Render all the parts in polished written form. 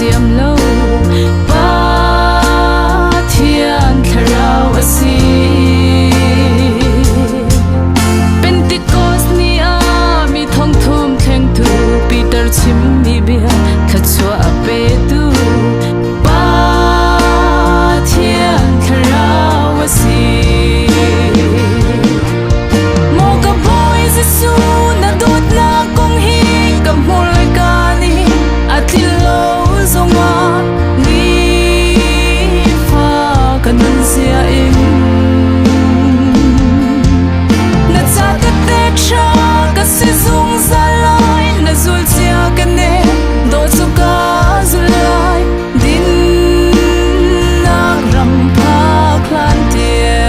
siam lo pa thian tharau asi Pentecost ni a mi thong thum thleng tu Peter chim ni bia thachwa ape tu pa thian tharau asi mo ka boy Jesu na dot na kong hi kam hol ka ni atilo zonga ni fa kanun sia im na cha te cha ka si zung zalai na zul sia ka ne do chu ka zulai din na ram pa klan tia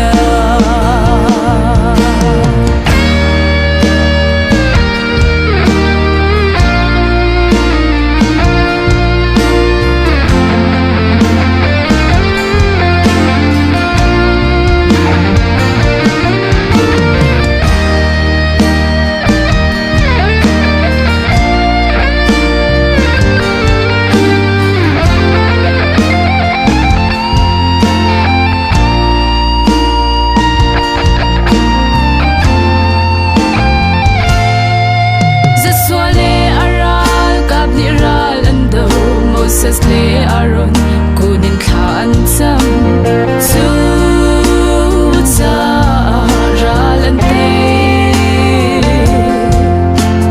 Moses le Aaron kunin kha an cham chu cha ralan te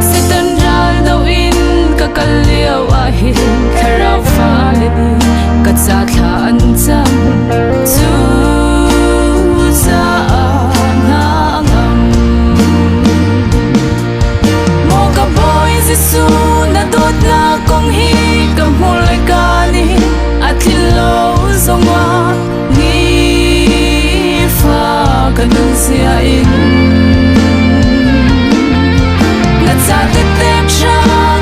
Satan ral no in ka kalliau a hin tharau fa le ni ka cha kha an cham chu cha na ngam mo ka boy Jesu na dot na kong hi kam hol ka ni athilo zonga ni fa kanun sia in na cha te cha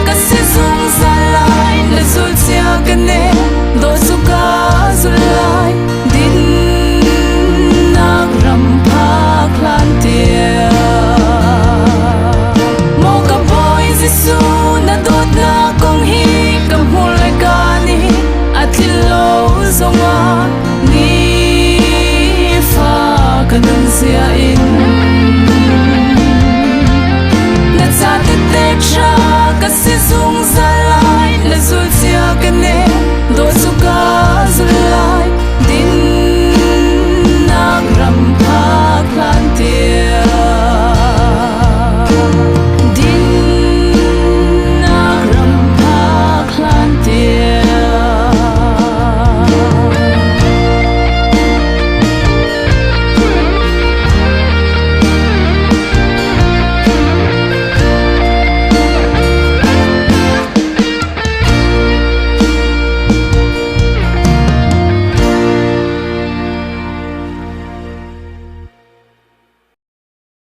ka si zung zalai na zul sia ka ne do su ka zulai din na ram pa klan tia mo ka boy Jesu na dot na kong hi kam hol ka ni athilo zonga ni fa kanun sia in